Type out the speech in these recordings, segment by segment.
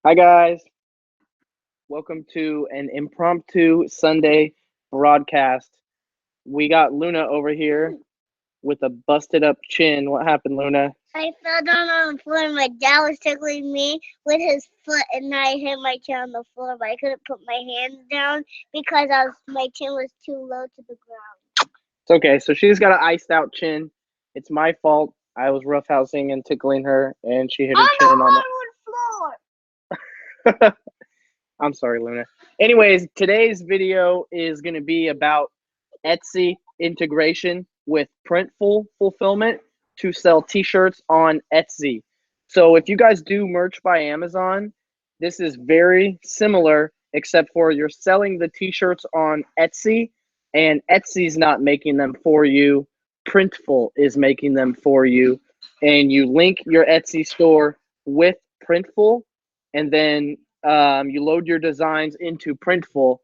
Hi, guys. Welcome to an impromptu Sunday broadcast. We got Luna over here with a busted up chin. What happened, Luna? I fell down on the floor and my dad was tickling me with his foot and I hit my chin on the floor, but I couldn't put my hands down because my chin was too low to the ground. It's okay. So she's got an iced out chin. It's my fault. I was roughhousing and tickling her, and she hit her chin on the hardwood floor. I'm sorry, Luna. Anyways, today's video is going to be about Etsy integration with Printful fulfillment to sell t-shirts on Etsy. So if you guys do merch by Amazon, this is very similar, except for you're selling the t-shirts on Etsy, and Etsy's not making them for you. Printful is making them for you, and you link your Etsy store with Printful, and then you load your designs into Printful,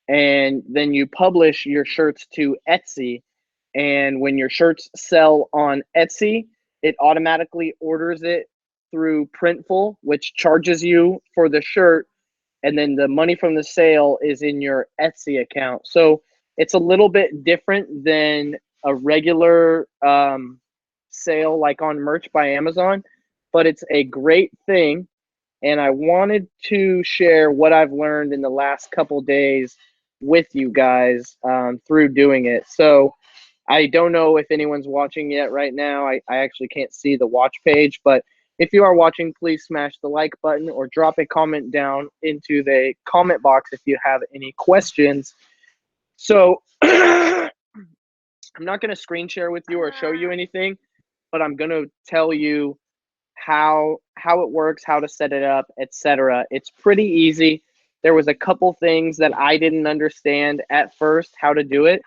and then you publish your shirts to Etsy. And when your shirts sell on Etsy, it automatically orders it through Printful, which charges you for the shirt, and then the money from the sale is in your Etsy account. So it's a little bit different than a regular sale like on merch by Amazon, but it's a great thing. And I wanted to share what I've learned in the last couple days with you guys through doing it. So I don't know if anyone's watching yet right now. I actually can't see the watch page, but if you are watching, please smash the like button or drop a comment down into the comment box if you have any questions. So I'm not going to screen share with you or show you anything, but I'm going to tell you how it works, how to set it up, etc. It's pretty easy. There was a couple things that I didn't understand at first how to do it.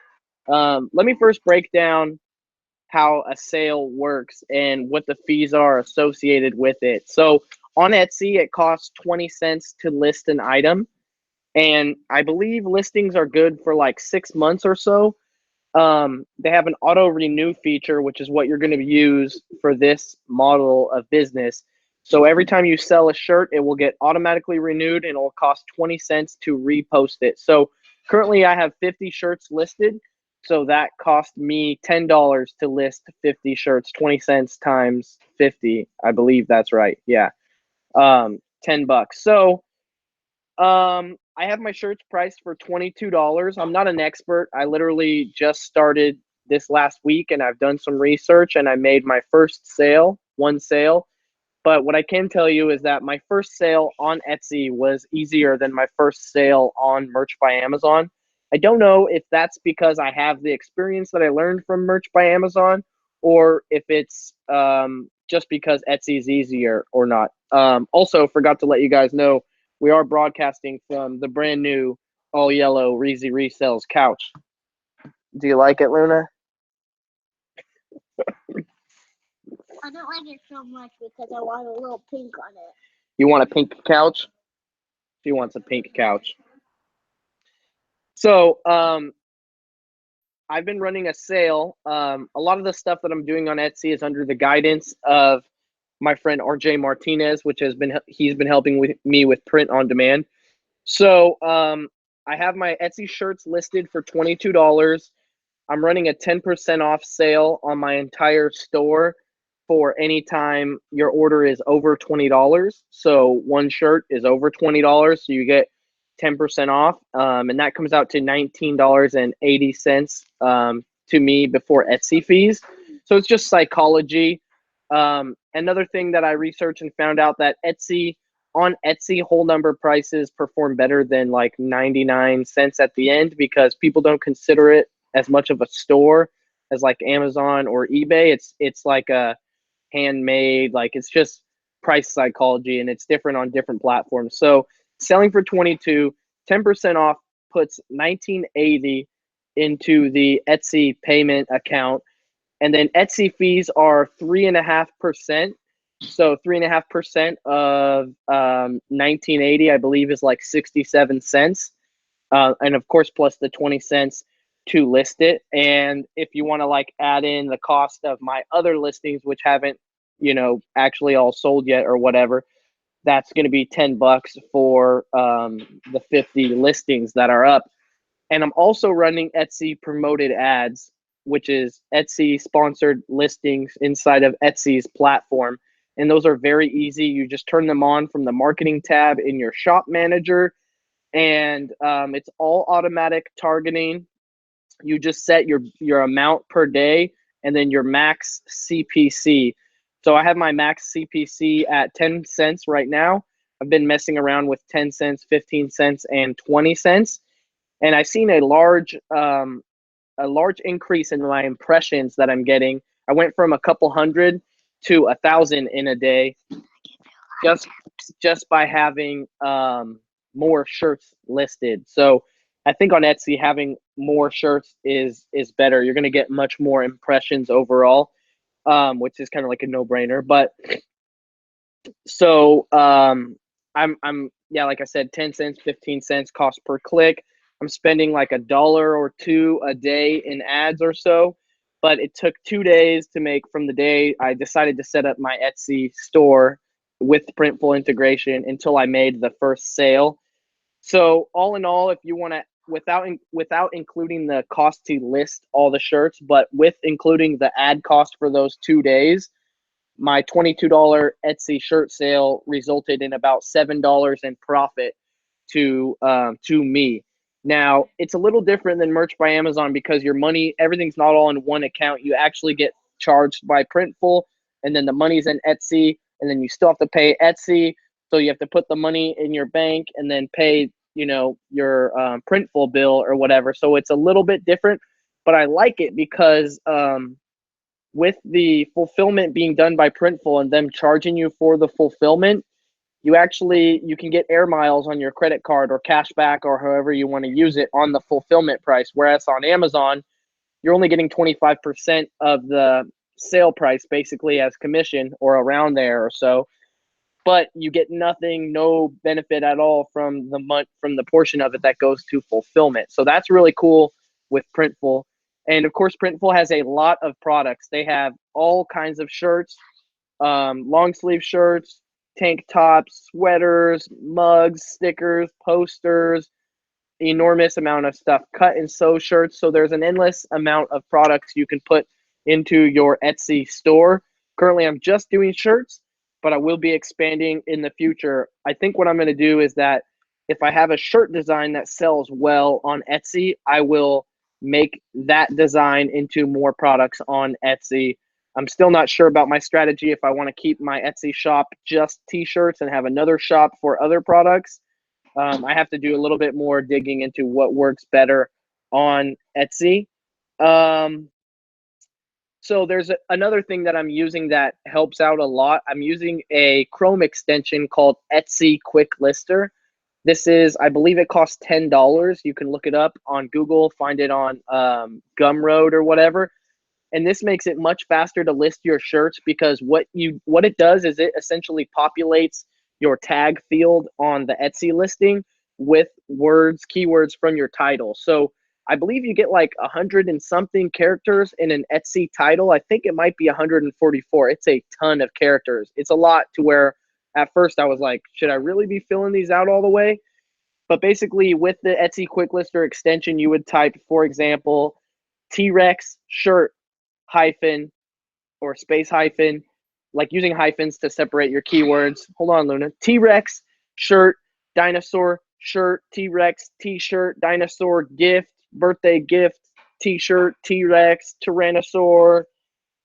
Let me first break down how a sale works and what the fees are associated with it. So on Etsy, it costs 20 cents to list an item, and I believe listings are good for like 6 months or so. They have an auto renew feature, which is what you're going to use for this model of business. So every time you sell a shirt, it will get automatically renewed and it will cost 20 cents to repost it. So currently I have 50 shirts listed. So that cost me $10 to list 50 shirts, 20 cents times 50. I believe that's right. Yeah. $10. So I have my shirts priced for $22. I'm not an expert. I literally just started this last week and I've done some research and I made my first sale, one sale. But what I can tell you is that my first sale on Etsy was easier than my first sale on Merch by Amazon. I don't know if that's because I have the experience that I learned from Merch by Amazon or if it's just because Etsy is easier or not. Also, forgot to let you guys know, we are broadcasting from the brand new all yellow Reezy Resells couch. Do you like it, Luna? I don't like it so much because I want a little pink on it. You want a pink couch? She wants a pink couch. So, I've been running a sale. A lot of the stuff that I'm doing on Etsy is under the guidance of my friend RJ Martinez, which he's been helping me with print on demand. So I have my Etsy shirts listed for $22. I'm running a 10% off sale on my entire store for any time your order is over $20. So one shirt is over $20, so you get 10% off, and that comes out to $19.80 to me before Etsy fees. So it's just psychology. Another thing that I researched and found out that on Etsy, whole number prices perform better than like 99 cents at the end because people don't consider it as much of a store as like Amazon or eBay. It's like a handmade, like it's just price psychology, and it's different on different platforms. So selling for 22, 10% off puts 1980 into the Etsy payment account, and then Etsy fees are 3.5%. So 3.5% of 1980, I believe, is like 67 cents, and of course plus the 20 cents to list it. And if you want to like add in the cost of my other listings, which haven't actually all sold yet or whatever, that's going to be $10 for the 50 listings that are up. And I'm also running Etsy promoted ads, which is Etsy sponsored listings inside of Etsy's platform. And those are very easy. You just turn them on from the marketing tab in your shop manager, and it's all automatic targeting. You just set your amount per day and then your max CPC. So I have my max CPC at 10 cents right now. I've been messing around with 10 cents, 15 cents, and 20 cents. And I've seen a large increase in my impressions that I'm getting. I went from a couple hundred to 1,000 in a day, just by having more shirts listed. So I think on Etsy having more shirts is better. You're going to get much more impressions overall, which is kind of like a no-brainer. But so I'm yeah, like I said, 10 cents, 15 cents cost per click. I'm spending like $1 or $2 a day in ads or so. But it took 2 days to make from the day I decided to set up my Etsy store with Printful integration until I made the first sale. So all in all, if you want to, without including the cost to list all the shirts, but with including the ad cost for those 2 days, my $22 Etsy shirt sale resulted in about $7 in profit to me. Now it's a little different than Merch by Amazon because your money, everything's not all in one account. You actually get charged by Printful, and then the money's in Etsy, and then you still have to pay Etsy. So you have to put the money in your bank and then pay, your Printful bill or whatever. So it's a little bit different, but I like it because with the fulfillment being done by Printful and them charging you for the fulfillment, you can get air miles on your credit card or cash back or however you want to use it on the fulfillment price. Whereas on Amazon, you're only getting 25% of the sale price basically as commission or around there or so. But you get nothing, no benefit at all from the portion of it that goes to fulfillment. So that's really cool with Printful. And of course, Printful has a lot of products. They have all kinds of shirts, long sleeve shirts, tank tops, sweaters, mugs, stickers, posters, enormous amount of stuff, cut and sew shirts. So there's an endless amount of products you can put into your Etsy store. Currently, I'm just doing shirts, but I will be expanding in the future. I think what I'm going to do is that if I have a shirt design that sells well on Etsy, I will make that design into more products on Etsy. I'm still not sure about my strategy if I want to keep my Etsy shop just t-shirts and have another shop for other products. I have to do a little bit more digging into what works better on Etsy. So there's another thing that I'm using that helps out a lot. I'm using a Chrome extension called Etsy Quick Lister. This is, I believe it costs $10. You can look it up on Google, find it on Gumroad or whatever. And this makes it much faster to list your shirts because what it does is it essentially populates your tag field on the Etsy listing with keywords from your title. So I believe you get like 100 and something characters in an Etsy title. I think it might be 144. It's a ton of characters. It's a lot to where at first I was like, should I really be filling these out all the way? But basically with the Etsy Quick Lister extension, you would type, for example, T-Rex shirt hyphen or space hyphen, like using hyphens to separate your keywords. Hold on, Luna. T-Rex shirt, dinosaur shirt, T-Rex t-shirt, dinosaur gift, birthday gift, t-shirt, T-Rex, tyrannosaur,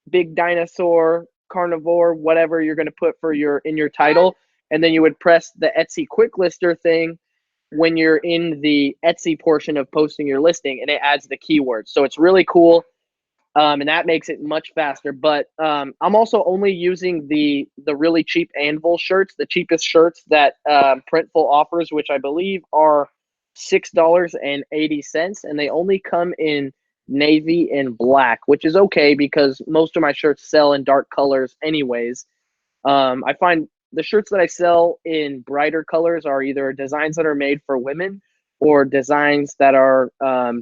big dinosaur, carnivore, whatever you're going to put for in your title. And then you would press the Etsy Quick Lister thing when you're in the Etsy portion of posting your listing, and it adds the keywords. So it's really cool. And that makes it much faster. But I'm also only using the really cheap Anvil shirts, the cheapest shirts that Printful offers, which I believe are $6.80, and they only come in navy and black, which is okay because most of my shirts sell in dark colors anyways. I find the shirts that I sell in brighter colors are either designs that are made for women or designs that are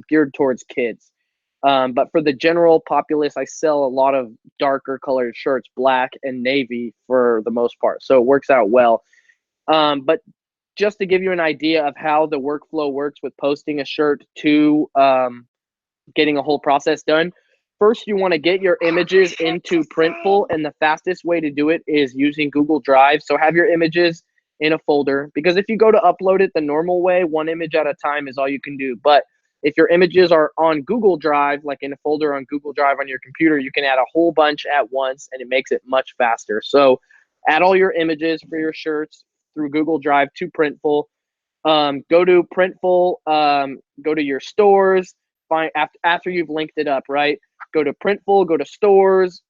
geared towards kids. But for the general populace, I sell a lot of darker colored shirts, black and navy for the most part. So it works out well. But just to give you an idea of how the workflow works with posting a shirt to getting a whole process done. First, you want to get your images into Printful, and the fastest way to do it is using Google Drive. So have your images in a folder, because if you go to upload it the normal way, one image at a time is all you can do. But if your images are on Google Drive, like in a folder on Google Drive on your computer, you can add a whole bunch at once, and it makes it much faster. So add all your images for your shirts through Google Drive to Printful. Go to Printful, go to your stores, find after you've linked it up, right? Go to Printful, go to stores,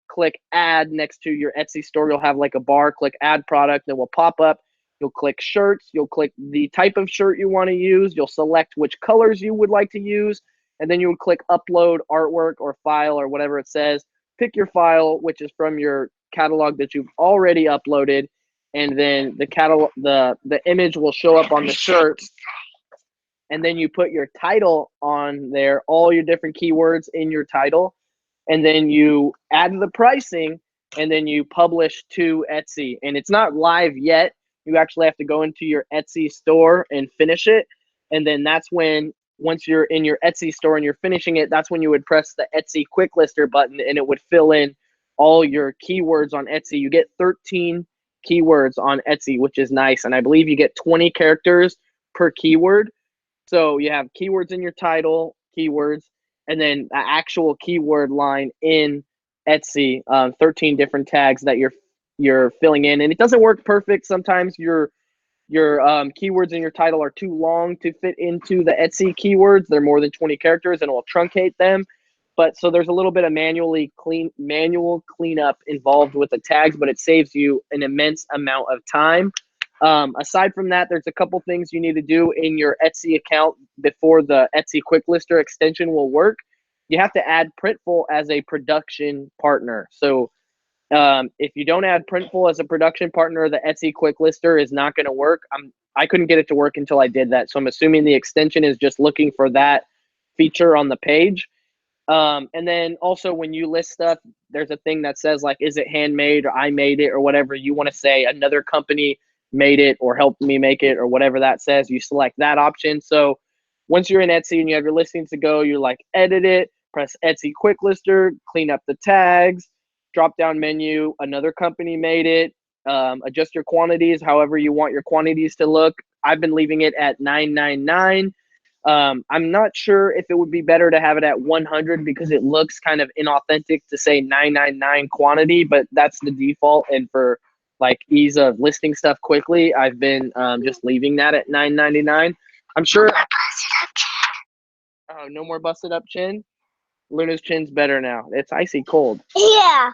click add next to your Etsy store. You'll have like a bar, click add product, then will pop up. You'll click shirts, you'll click the type of shirt you want to use, you'll select which colors you would like to use, and then you would click upload artwork or file or whatever it says. Pick your file, which is from your catalog that you've already uploaded, and then the image will show up on the shirt, and then you put your title on there, all your different keywords in your title, and then you add the pricing, and then you publish to Etsy. And it's not live yet. You actually have to go into your Etsy store and finish it, and then that's when, once you're in your Etsy store and you're finishing it, that's when you would press the Etsy quick lister button, and it would fill in all your keywords on Etsy. You get 13 keywords on Etsy, which is nice, and I believe you get 20 characters per keyword. So you have keywords in your title, keywords, and then the actual keyword line in Etsy, 13 different tags that you're filling in. And it doesn't work perfect. Sometimes your keywords in your title are too long to fit into the Etsy keywords. They're more than 20 characters, and it will truncate them. But so there's a little bit of manual cleanup involved with the tags, but it saves you an immense amount of time. Aside from that, there's a couple things you need to do in your Etsy account before the Etsy Quick Lister extension will work. You have to add Printful as a production partner. So if you don't add Printful as a production partner, the Etsy Quick Lister is not going to work. I couldn't get it to work until I did that. So I'm assuming the extension is just looking for that feature on the page. And then also when you list stuff, there's a thing that says like, is it handmade or I made it or whatever you want to say. Another company made it or helped me make it or whatever that says. You select that option. So once you're in Etsy and you have your listings to go, you're like, edit it, press Etsy Quick Lister, clean up the tags, drop down menu, another company made it, adjust your quantities however you want your quantities to look. I've been leaving it at 999. I'm not sure if it would be better to have it at 100 because it looks kind of inauthentic to say 999 quantity, but that's the default. And for like ease of listing stuff quickly, I've been just leaving that at 999. I'm sure. Oh, no more busted up chin. Luna's chin's better now. It's icy cold. Yeah.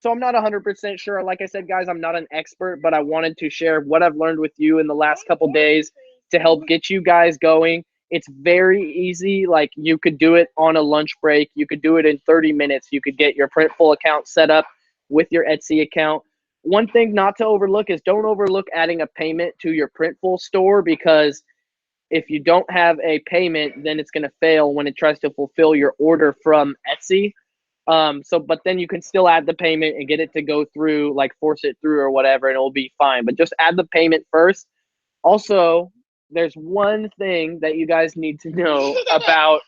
So I'm not 100% sure. Like I said, guys, I'm not an expert, but I wanted to share what I've learned with you in the last couple days to help get you guys going. It's very easy. Like you could do it on a lunch break. You could do it in 30 minutes. You could get your Printful account set up with your Etsy account. One thing not to overlook is don't overlook adding a payment to your Printful store, because if you don't have a payment, then it's going to fail when it tries to fulfill your order from Etsy. But then you can still add the payment and get it to go through, like force it through or whatever, and it'll be fine. But just add the payment first. Also, there's one thing that you guys need to know about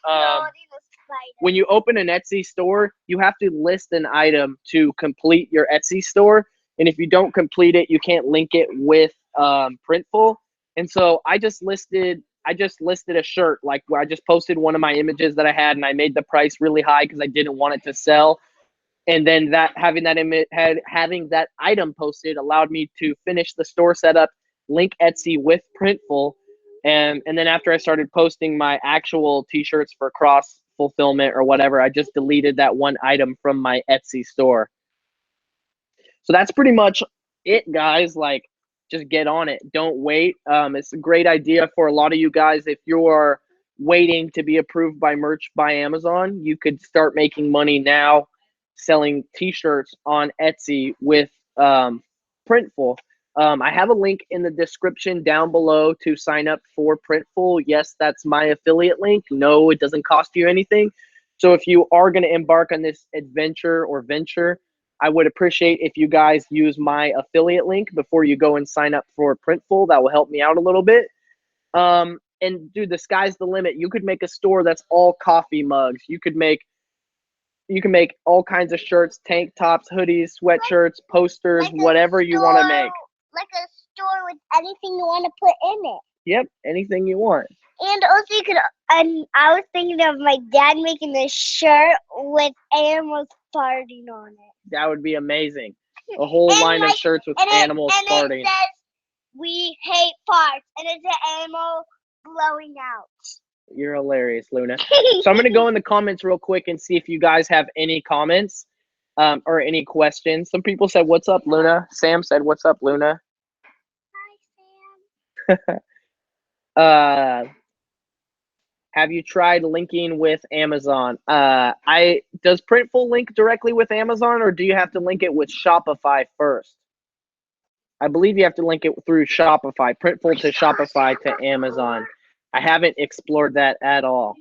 when you open an Etsy store, you have to list an item to complete your Etsy store. And if you don't complete it, you can't link it with Printful. And so I just listed a shirt. Like where I just posted one of my images that I had, and I made the price really high because I didn't want it to sell. And then having that item posted allowed me to finish the store setup, link Etsy with Printful, and then after I started posting my actual t-shirts for cross fulfillment or whatever, I just deleted that one item from my Etsy store. So that's pretty much it, guys. Like, just get on it. Don't wait. It's a great idea for a lot of you guys. If you're waiting to be approved by Merch by Amazon, you could start making money now selling t-shirts on Etsy with Printful. I have a link in the description down below to sign up for Printful. Yes, that's my affiliate link. No, it doesn't cost you anything. So if you are going to embark on this adventure or venture, I would appreciate if you guys use my affiliate link before you go and sign up for Printful. That will help me out a little bit. And dude, the sky's the limit. You could make a store that's all coffee mugs. You can make all kinds of shirts, tank tops, hoodies, sweatshirts, posters, Like whatever you want to make. Like a store with anything you want to put in it. Yep, anything you want. And also you could, and I was thinking of my dad making a shirt with animals farting on it. That would be amazing. A whole line of shirts with animals farting. It says, "We hate farts," and it's an animal blowing out. You're hilarious, Luna. So I'm going to go in the comments real quick and see if you guys have any comments or any questions. Some people said, "What's up, Luna?" Sam said, "What's up, Luna?" Hi, Sam. Have you tried linking with Amazon? Does Printful link directly with Amazon, or do you have to link it with Shopify first? I believe you have to link it through Shopify, Printful to Shopify to Amazon. I haven't explored that at all,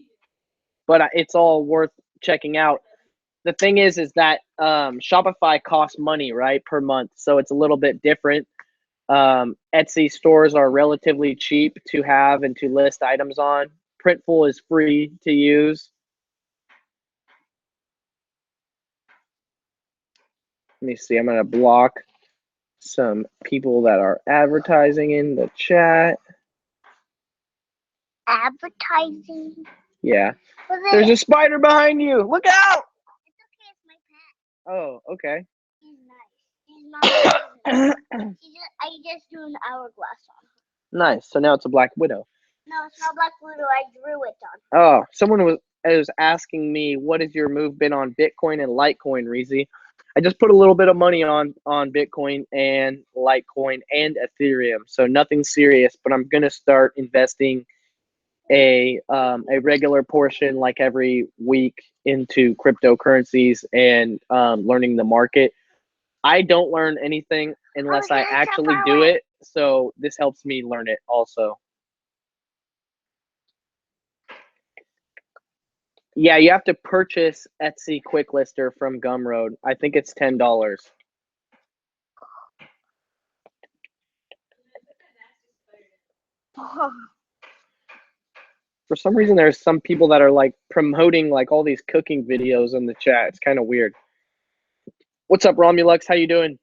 but it's all worth checking out. The thing is that Shopify costs money, right, per month, so it's a little bit different. Etsy stores are relatively cheap to have and to list items on. Printful is free to use. Let me see. I'm going to block some people that are advertising in the chat. Advertising? Yeah. There's a spider behind you. Look out! It's okay. It's my pet. Oh, okay. He's nice. He's not. I just drew an hourglass on him. Nice. So now it's a Black Widow. No, it's not Black Widow. I drew it on. Oh, someone was asking me, what has your move been on Bitcoin and Litecoin, Reezy? I just put a little bit of money on Bitcoin and Litecoin and Ethereum, so nothing serious. But I'm gonna start investing a regular portion, like every week, into cryptocurrencies and learning the market. I don't learn anything unless I actually do it, so this helps me learn it also. Yeah, you have to purchase Etsy Quick Lister from Gumroad. I think it's $10. For some reason, there's some people that are like promoting like all these cooking videos in the chat. It's kind of weird. What's up, Romulux? How you doing?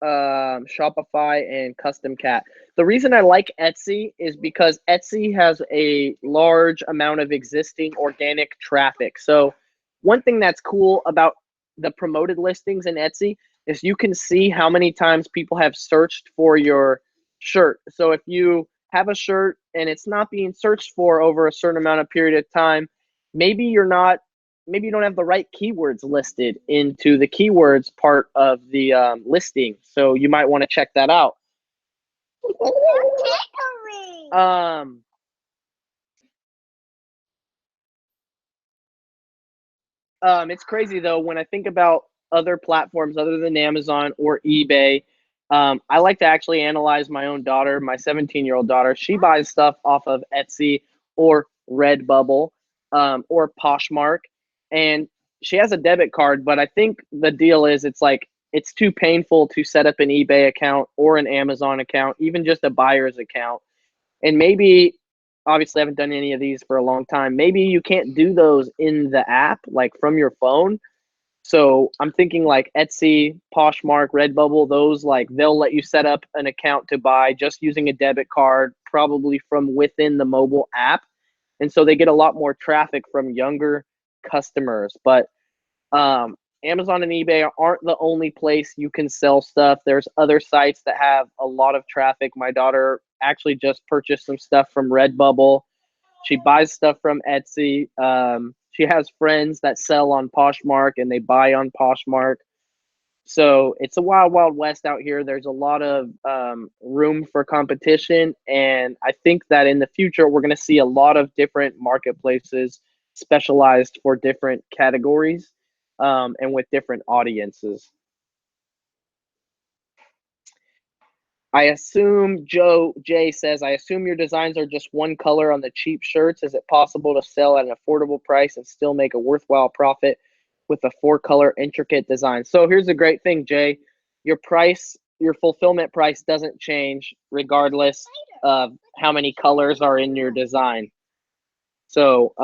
Shopify and Custom Cat. The reason I like Etsy is because Etsy has a large amount of existing organic traffic. So one thing that's cool about the promoted listings in Etsy is you can see how many times people have searched for your shirt. So if you have a shirt and it's not being searched for over a certain amount of period of time, maybe you don't have the right keywords listed into the keywords part of the listing. So you might want to check that out. It's crazy though, when I think about other platforms other than Amazon or eBay, I like to actually analyze my own daughter, my 17-year-old daughter. She buys stuff off of Etsy or Redbubble or Poshmark, and she has a debit card, but I think the deal is it's too painful to set up an eBay account or an Amazon account, even just a buyer's account. And maybe, obviously I haven't done any of these for a long time, maybe you can't do those in the app, like from your phone. So I'm thinking like Etsy, Poshmark, Redbubble, those, like, they'll let you set up an account to buy just using a debit card, probably from within the mobile app. And so they get a lot more traffic from younger customers. But Amazon and eBay aren't the only place you can sell stuff. There's other sites that have a lot of traffic. My daughter actually just purchased some stuff from Redbubble. She buys stuff from Etsy. She has friends that sell on Poshmark and they buy on Poshmark. So it's a wild, wild west out here. There's a lot of room for competition. And I think that in the future, we're going to see a lot of different marketplaces specialized for different categories and with different audiences. I assume Jay says, I assume your designs are just one color on the cheap shirts. Is it possible to sell at an affordable price and still make a worthwhile profit with a 4-color intricate design. So here's the great thing, Jay. Your fulfillment price doesn't change regardless of how many colors are in your design. So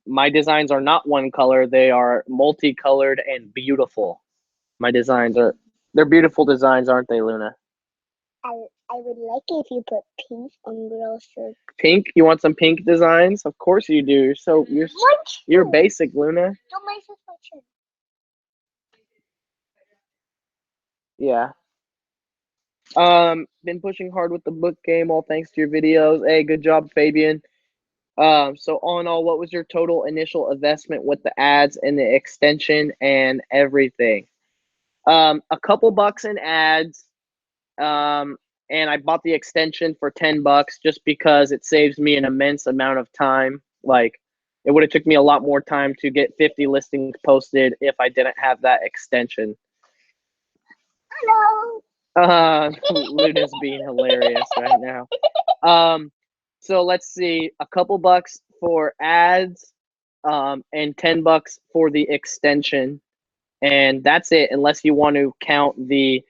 my designs are not one color. They are multicolored and beautiful. My designs they're beautiful designs, aren't they, Luna? I would like it if you put pink on girl shirt. Pink? You want some pink designs? Of course you do. You're basic, Luna. Don't mess with my chin. Yeah. Been pushing hard with the book game, all thanks to your videos. Hey, good job, Fabian. So all in all, what was your total initial investment with the ads and the extension and everything? A couple bucks in ads. And I bought the extension for $10 just because it saves me an immense amount of time. Like, it would have took me a lot more time to get 50 listings posted if I didn't have that extension. Hello. Luna's being hilarious right now. So let's see, a couple bucks for ads, and $10 for the extension, and that's it. Unless you want to count the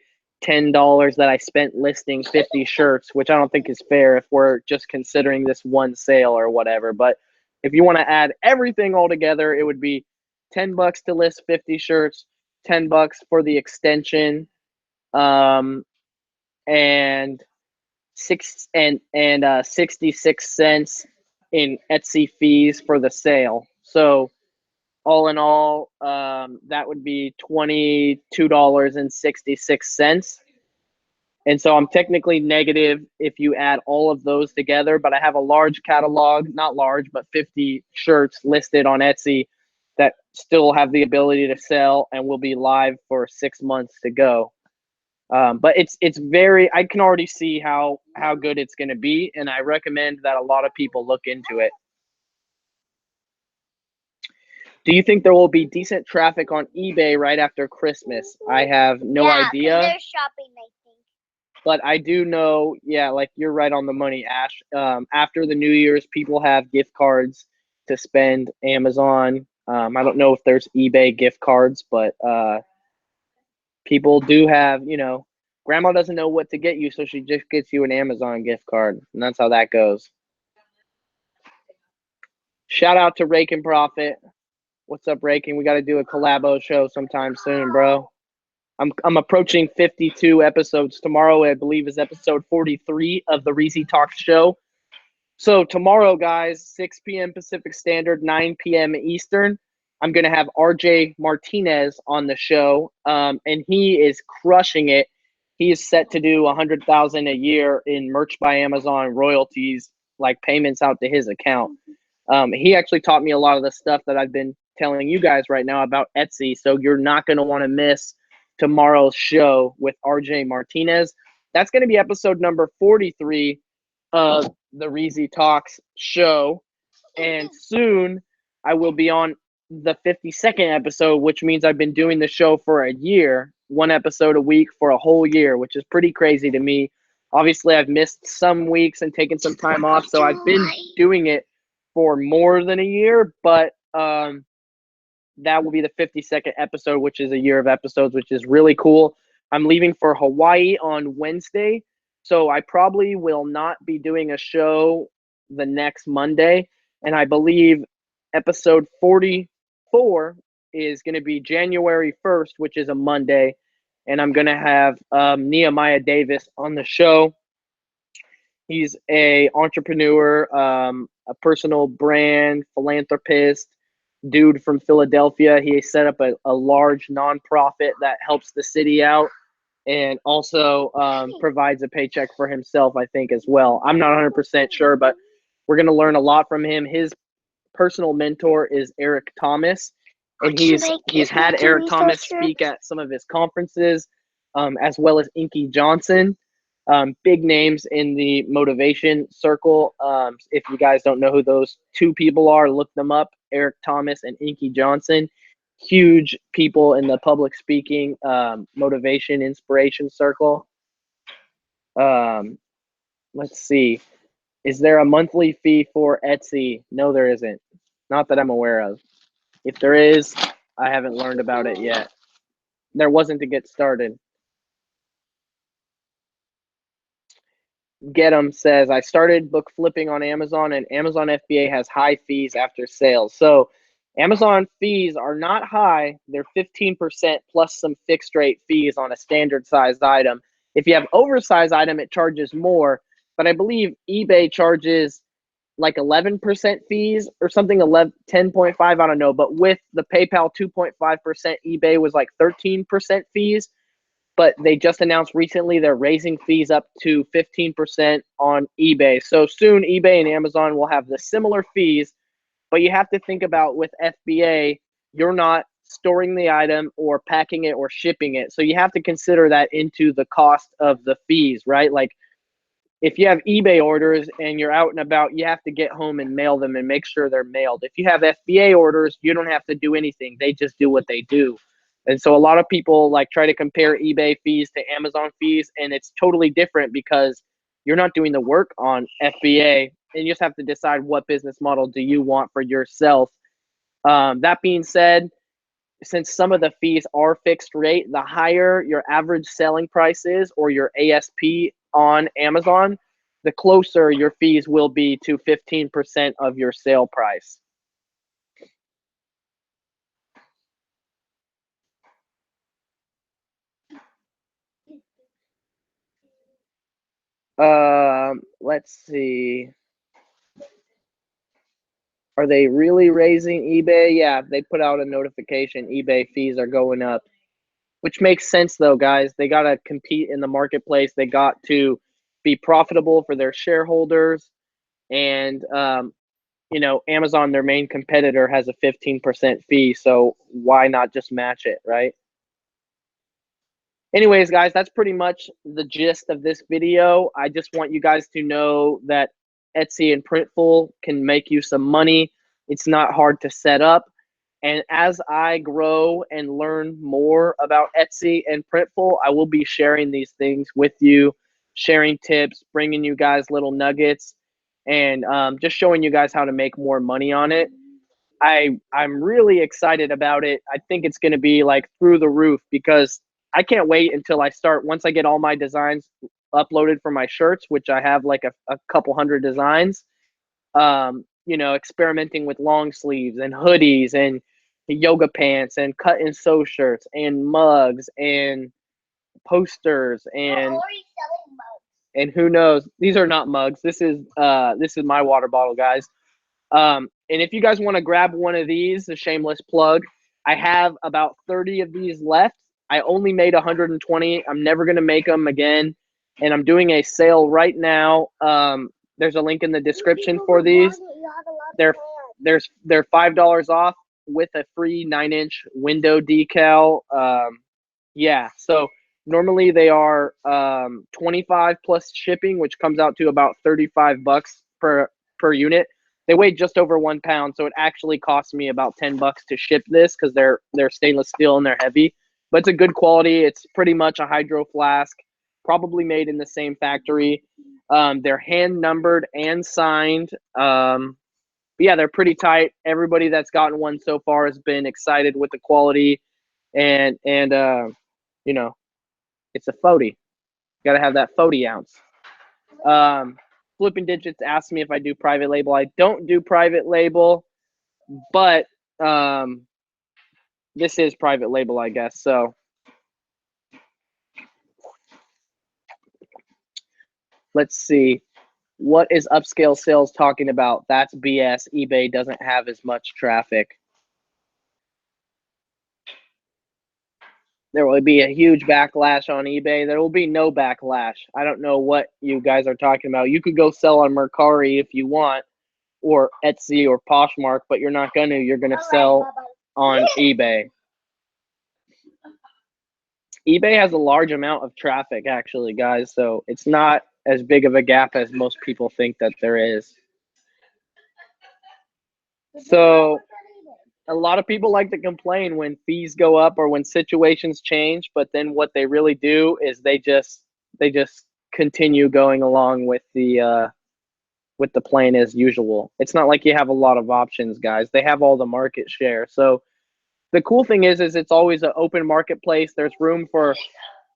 $10 that I spent listing 50 shirts, which I don't think is fair if we're just considering this one sale or whatever. But if you want to add everything all together, it would be $10 to list 50 shirts, $10 for the extension, and 66 cents in Etsy fees for the sale. So all in all, that would be $22.66. And so I'm technically negative if you add all of those together, but I have a large catalog, not large, but 50 shirts listed on Etsy that still have the ability to sell and will be live for 6 months to go. But it's very, I can already see how good it's going to be, and I recommend that a lot of people look into it. Do you think there will be decent traffic on eBay right after Christmas? I have no idea. They're shopping, I think. But I do know, yeah, like you're right on the money, Ash. After the New Year's, people have gift cards to spend. Amazon. I don't know if there's eBay gift cards, but people do have, grandma doesn't know what to get you, so she just gets you an Amazon gift card, and that's how that goes. Shout out to Rake and Profit. What's up, Raking? We got to do a collabo show sometime soon, bro. I'm approaching 52 episodes. Tomorrow, I believe, is episode 43 of the Reezy Talks show. So tomorrow, guys, 6 p.m. Pacific Standard, 9 p.m. Eastern, I'm going to have RJ Martinez on the show, and he is crushing it. He is set to do $100,000 a year in merch by Amazon royalties, like payments out to his account. He actually taught me a lot of the stuff that I've been telling you guys right now about Etsy. So you're not going to want to miss tomorrow's show with RJ Martinez. That's going to be episode number 43 of the Reezy Talks show. And soon I will be on the 52nd episode, which means I've been doing the show for a year, one episode a week for a whole year, which is pretty crazy to me. Obviously, I've missed some weeks and taken some time off, so I've been doing it for more than a year, but that will be the 52nd episode, which is a year of episodes, which is really cool. I'm leaving for Hawaii on Wednesday, so I probably will not be doing a show the next Monday, and I believe episode 44 is going to be January 1st, which is a Monday, and I'm going to have Nehemiah Davis on the show. He's a entrepreneur, a personal brand philanthropist, dude from Philadelphia. He set up a large nonprofit that helps the city out and also provides a paycheck for himself, I think, as well. I'm not 100% sure, but we're going to learn a lot from him. His personal mentor is Eric Thomas, and he's had Eric Thomas speak at some of his conferences, as well as Inky Johnson. Big names in the motivation circle. If you guys don't know who those two people are, look them up. Eric Thomas and Inky Johnson. Huge people in the public speaking, motivation, inspiration circle. Let's see. Is there a monthly fee for Etsy? No, there isn't. Not that I'm aware of. If there is, I haven't learned about it yet. There wasn't to get started. Get 'em says, I started book flipping on Amazon, and Amazon FBA has high fees after sales. So Amazon fees are not high. They're 15% plus some fixed rate fees on a standard sized item. If you have oversized item, it charges more. But I believe eBay charges like 11% fees or something, 10.5, I don't know. But with the PayPal 2.5%, eBay was like 13% fees. But they just announced recently they're raising fees up to 15% on eBay. So soon eBay and Amazon will have the similar fees, but you have to think about with FBA, you're not storing the item or packing it or shipping it. So you have to consider that into the cost of the fees, right? Like if you have eBay orders and you're out and about, you have to get home and mail them and make sure they're mailed. If you have FBA orders, you don't have to do anything. They just do what they do. And so a lot of people like try to compare eBay fees to Amazon fees, and it's totally different because you're not doing the work on FBA, and you just have to decide what business model do you want for yourself. That being said, since some of the fees are fixed rate, the higher your average selling price is or your ASP on Amazon, the closer your fees will be to 15% of your sale price. Let's see. Are they really raising eBay? Yeah, they put out a notification. eBay fees are going up, which makes sense though, guys. They got to compete in the marketplace. They got to be profitable for their shareholders. And, Amazon, their main competitor, has a 15% fee. So why not just match it, right? Anyways, guys, that's pretty much the gist of this video. I just want you guys to know that Etsy and Printful can make you some money. It's not hard to set up. And as I grow and learn more about Etsy and Printful, I will be sharing these things with you, sharing tips, bringing you guys little nuggets, and just showing you guys how to make more money on it. I'm really excited about it. I think it's going to be like through the roof because I can't wait until I start. Once I get all my designs uploaded for my shirts, which I have like a couple hundred designs, experimenting with long sleeves and hoodies and yoga pants and cut and sew shirts and mugs and posters and who knows, these are not mugs. This is my water bottle, guys. And if you guys want to grab one of these, a shameless plug, I have about 30 of these left. I only made 120. I'm never going to make them again. And I'm doing a sale right now. There's a link in the description for these. They're $5 off with a free 9-inch window decal. Yeah, so normally they are 25 plus shipping, which comes out to about 35 bucks per unit. They weigh just over 1 pound, so it actually costs me about 10 bucks to ship this because they're stainless steel and they're heavy. But it's a good quality. It's pretty much a hydro flask, probably made in the same factory. They're hand numbered and signed. But yeah, they're pretty tight. Everybody that's gotten one so far has been excited with the quality, and it's a 40. Got to have that 40 ounce. Flipping Digits asked me if I do private label. I don't do private label, but this is private label, I guess. So let's see. What is upscale sales talking about? That's BS. eBay doesn't have as much traffic. There will be a huge backlash on eBay. There will be no backlash. I don't know what you guys are talking about. You could go sell on Mercari if you want, or Etsy or Poshmark, but you're not going to. You're going to sell on eBay. eBay has a large amount of traffic, actually, guys, so it's not as big of a gap as most people think that there is. So a lot of people like to complain when fees go up or when situations change, but then what they really do is they just continue going along with the plan as usual. It's not like you have a lot of options, guys. They have all the market share. So the cool thing is it's always an open marketplace. There's room for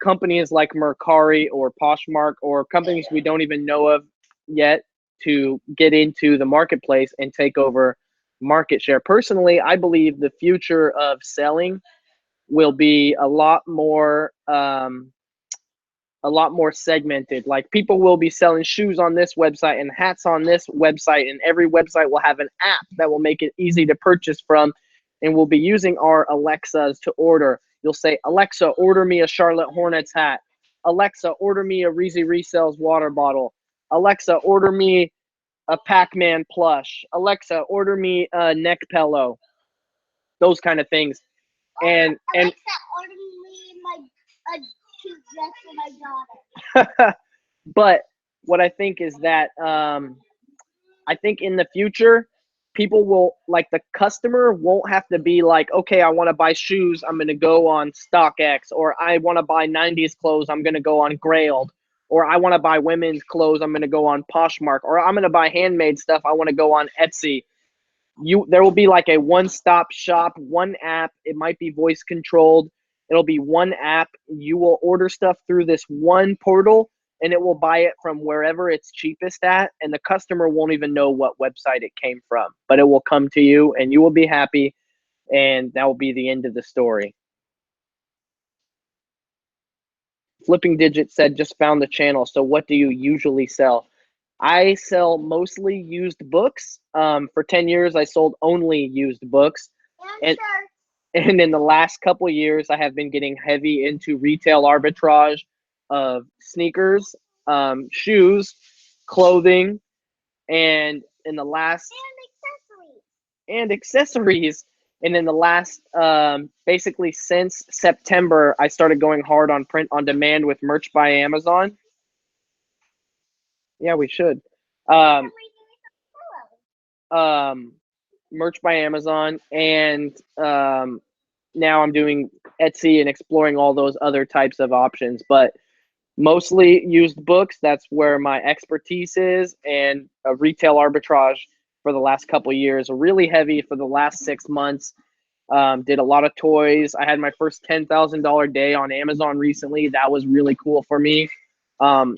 companies like Mercari or Poshmark or companies we don't even know of yet to get into the marketplace and take over market share. Personally, I believe the future of selling will be a lot more segmented. Like people will be selling shoes on this website and hats on this website, and every website will have an app that will make it easy to purchase from, and we'll be using our Alexas to order. You'll say, Alexa, order me a Charlotte Hornets hat. Alexa, order me a Reezy Resells water bottle. Alexa, order me a Pac-Man plush. Alexa, order me a neck pillow. Those kind of things. And Alexa, order me a cute dress for my daughter. But what I think is that I think in the future, people will, like, the customer won't have to be like, okay, I want to buy shoes, I'm going to go on StockX, or I want to buy 90s clothes, I'm going to go on Grailed, or I want to buy women's clothes, I'm going to go on Poshmark, or I'm going to buy handmade stuff, I want to go on Etsy. There will be like a one-stop shop, one app. It might be voice controlled. It'll be one app. You will order stuff through this one portal, and it will buy it from wherever it's cheapest at, and the customer won't even know what website it came from, but it will come to you and you will be happy, and that will be the end of the story. Flipping Digit said, just found the channel. So what do you usually sell? I sell mostly used books. For 10 years, I sold only used books. And in the last couple of years, I have been getting heavy into retail arbitrage of sneakers, shoes, clothing, and in the last and accessories. And in the last, basically since September, I started going hard on print on demand with Merch by Amazon. Yeah, we should. Um, Merch by Amazon, and now I'm doing Etsy and exploring all those other types of options, but mostly used books. That's where my expertise is, and retail arbitrage for the last couple of years, really heavy for the last 6 months. Did a lot of toys. I had my first $10,000 day on Amazon recently. That was really cool for me.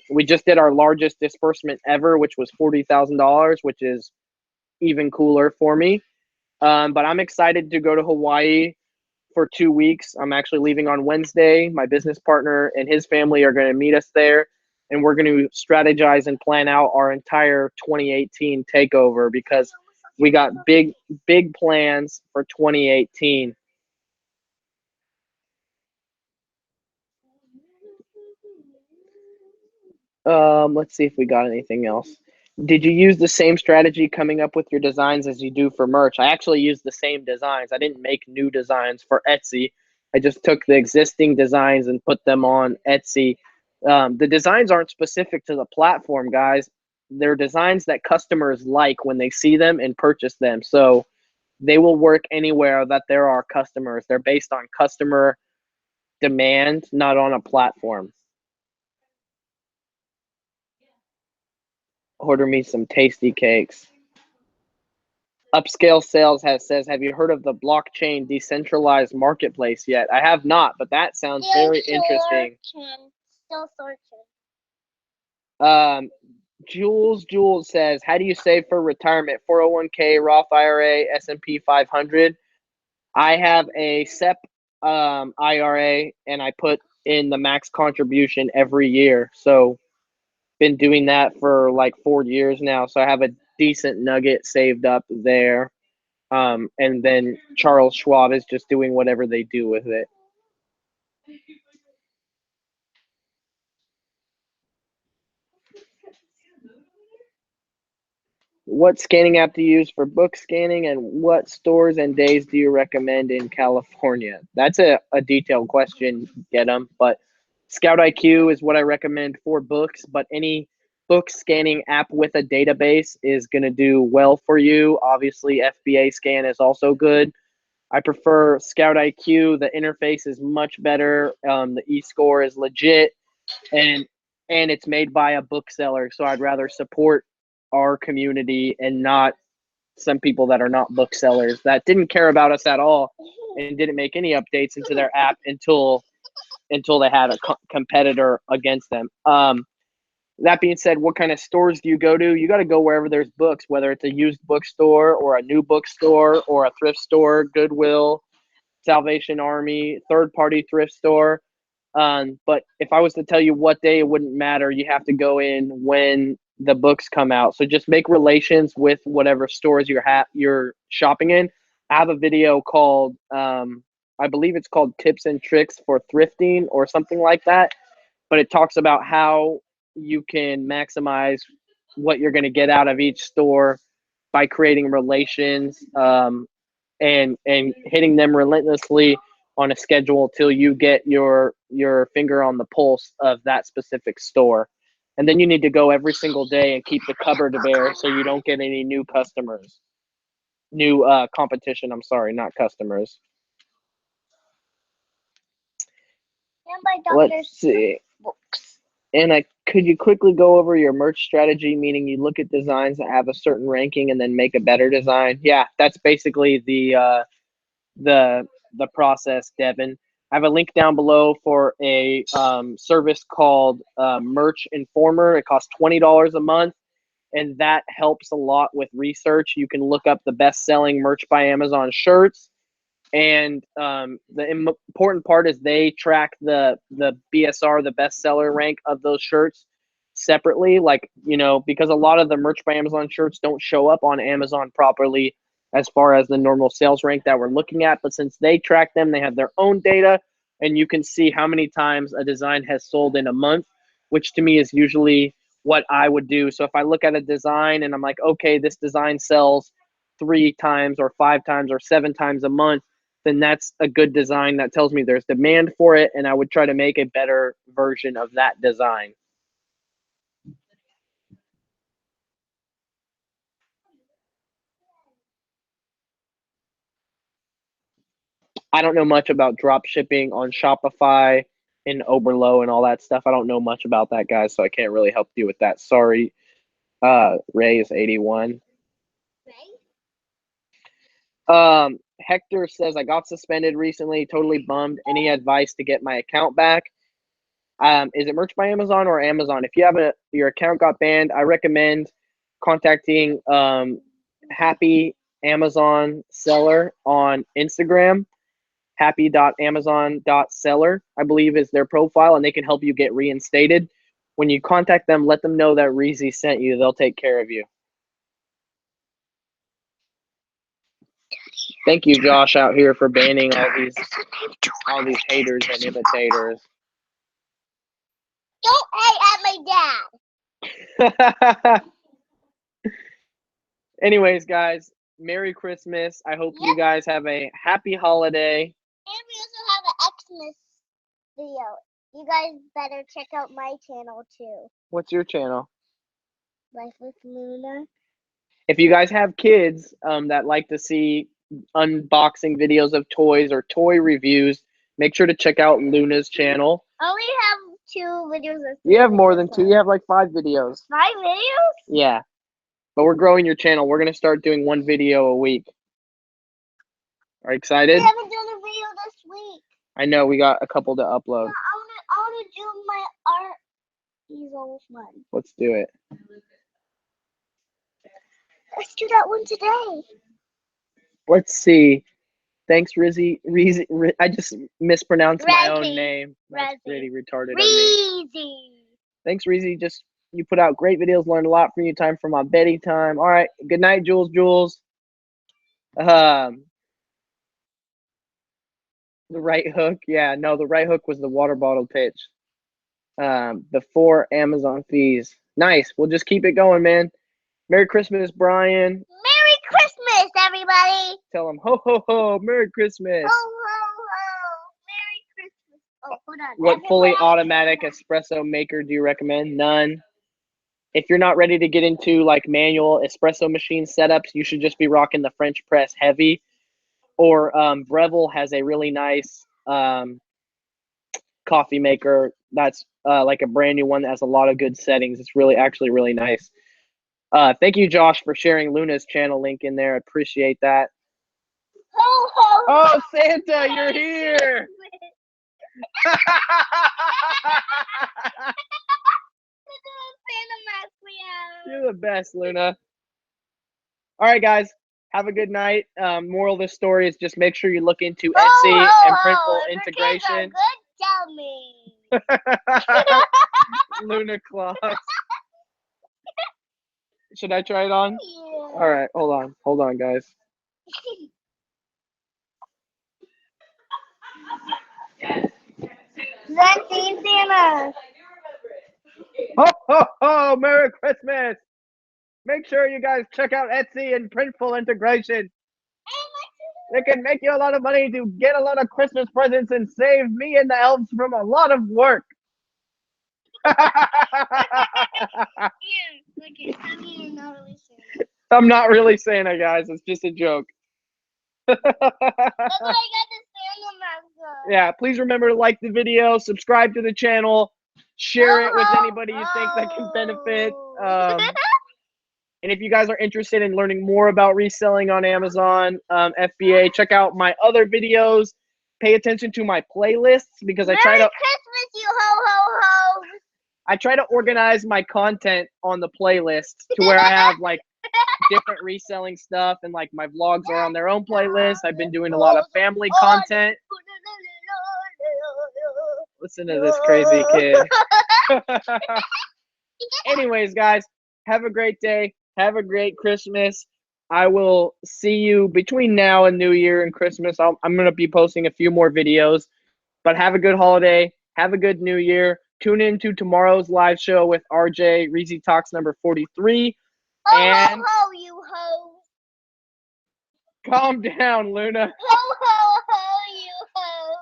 We just did our largest disbursement ever, which was $40,000, which is even cooler for me. But I'm excited to go to Hawaii for 2 weeks. I'm actually leaving on Wednesday. My business partner and his family are going to meet us there, and we're going to strategize and plan out our entire 2018 takeover, because we got big plans for 2018. Let's see if we got anything else. Did you use the same strategy coming up with your designs as you do for merch? I actually used the same designs. I didn't make new designs for Etsy. I just took the existing designs and put them on Etsy. The designs aren't specific to the platform, guys. They're designs that customers like when they see them and purchase them. So they will work anywhere that there are customers. They're based on customer demand, not on a platform. Order me some tasty cakes. Upscale Sales says, have you heard of the blockchain decentralized marketplace yet? I have not, but that sounds very interesting. Still searching. Jules says, how do you save for retirement? 401k, Roth IRA, S&P 500. I have a SEP IRA, and I put in the max contribution every year. So been doing that for like 4 years now. So I have a decent nugget saved up there. And then Charles Schwab is just doing whatever they do with it. What scanning app do you use for book scanning, and what stores and days do you recommend in California? That's a detailed question, get them. But Scout IQ is what I recommend for books, but any book scanning app with a database is going to do well for you. Obviously, FBA scan is also good. I prefer Scout IQ. The interface is much better. The eScore is legit, and it's made by a bookseller. So I'd rather support our community and not some people that are not booksellers that didn't care about us at all and didn't make any updates into their app until they had a competitor against them. That being said, what kind of stores do you go to? You got to go wherever there's books, whether it's a used bookstore or a new bookstore or a thrift store, Goodwill, Salvation Army, third-party thrift store. But if I was to tell you what day, it wouldn't matter. You have to go in when the books come out. So just make relations with whatever stores you're shopping in. I have a video called, I believe it's called Tips and Tricks for Thrifting or something like that. But it talks about how you can maximize what you're going to get out of each store by creating relations and hitting them relentlessly on a schedule till you get your finger on the pulse of that specific store. And then you need to go every single day and keep the cupboard bare so you don't get any new customers. New competition, I'm sorry, not customers. Let's see. And could you quickly go over your merch strategy, meaning you look at designs that have a certain ranking and then make a better design? Yeah, that's basically the process, Devin. I have a link down below for a service called Merch Informer. It costs $20 a month, and that helps a lot with research. You can look up the best-selling Merch by Amazon shirts, and the important part is they track the BSR, the bestseller rank of those shirts separately, like, because a lot of the Merch by Amazon shirts don't show up on Amazon properly as far as the normal sales rank that we're looking at. But since they track them, they have their own data, and you can see how many times a design has sold in a month, which to me is usually what I would do. So if I look at a design and I'm like, okay, this design sells 3 times or 5 times or 7 times a month, then that's a good design. That tells me there's demand for it, and I would try to make a better version of that design. I don't know much about drop shipping on Shopify and Oberlo and all that stuff. I don't know much about that, guys, so I can't really help you with that. Sorry. Ray is 81. Hector says, I got suspended recently, totally bummed. Any advice to get my account back? Is it Merch by Amazon or Amazon? If you have your account got banned, I recommend contacting Happy Amazon Seller on Instagram. Happy.amazon.seller, I believe, is their profile, and they can help you get reinstated. When you contact them, let them know that Reezy sent you. They'll take care of you. Thank you, Josh, out here for banning all these haters and imitators. Don't hate at my dad. Anyways, guys, Merry Christmas. I hope you guys have a happy holiday. And we also have an Xmas video. You guys better check out my channel too. What's your channel? Life with Luna. If you guys have kids that like to see unboxing videos of toys or toy reviews, make sure to check out Luna's channel. I only have 2 videos. You have more than 2. You have like 5 videos. 5 videos? Yeah. But we're growing your channel. We're going to start doing 1 video a week. Are you excited? We haven't done a video this week. I know. We got a couple to upload. I want to do my art easel one. Let's do it. Let's do that one today. Let's see. Thanks, Reezy. I just mispronounced my own name. That's pretty retarded. Reezy. Thanks, Reezy. You put out great videos. Learned a lot from you. Time for my bedtime time. All right. Good night, Jules. The right hook. Yeah, no, the right hook was the water bottle pitch. Before Amazon fees. Nice. We'll just keep it going, man. Merry Christmas, Brian. Merry Christmas, everybody. Tell them, ho, ho, ho. Merry Christmas. Ho, ho, ho. Merry Christmas. Oh, hold on. What fully automatic espresso maker do you recommend? None. If you're not ready to get into like manual espresso machine setups, you should just be rocking the French press heavy. Or Breville has a really nice coffee maker that's like a brand new one that has a lot of good settings. It's actually really nice. Thank you, Josh, for sharing Luna's channel link in there. I appreciate that. Ho, ho, Oh, Santa, you're here. Santa mask we have. You're the best, Luna. All right, guys. Have a good night. Moral of the story is just make sure you look into Etsy and Printful If integration. Good, tell me. Luna Claus. Should I try it on? Yeah. All right, hold on, guys. Let's see Santa. Ho, ho, ho! Merry Christmas! Make sure you guys check out Etsy and Printful integration. It can make you a lot of money to get a lot of Christmas presents and save me and the elves from a lot of work. I'm not really Santa, guys. It's just a joke. That's why I got the Santa mask on. Yeah, please remember to like the video, subscribe to the channel, share it with anybody you think that can benefit. And if you guys are interested in learning more about reselling on Amazon, FBA, check out my other videos. Pay attention to my playlists because I try to Christmas, you ho ho ho. I try to organize my content on the playlist to where I have like different reselling stuff, and like my vlogs are on their own playlist. I've been doing a lot of family content. Listen to this crazy kid. Anyways, guys, have a great day. Have a great Christmas. I will see you between now and New Year and Christmas. I'm going to be posting a few more videos, but have a good holiday. Have a good New Year. Tune in to tomorrow's live show with RJ, Reezy Talks number 43. And Ho, ho, you ho. calm down, Luna. Ho, ho, ho, you ho.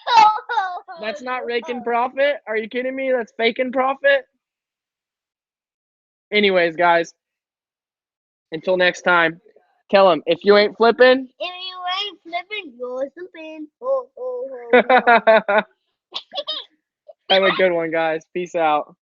Ho, ho, ho. That's not raking profit. Are you kidding me? That's faking profit. Anyways, guys, until next time, tell them if you ain't flipping. If you ain't flipping, you're slipping. Ho, ho, ho, ho. Have a good one, guys. Peace out.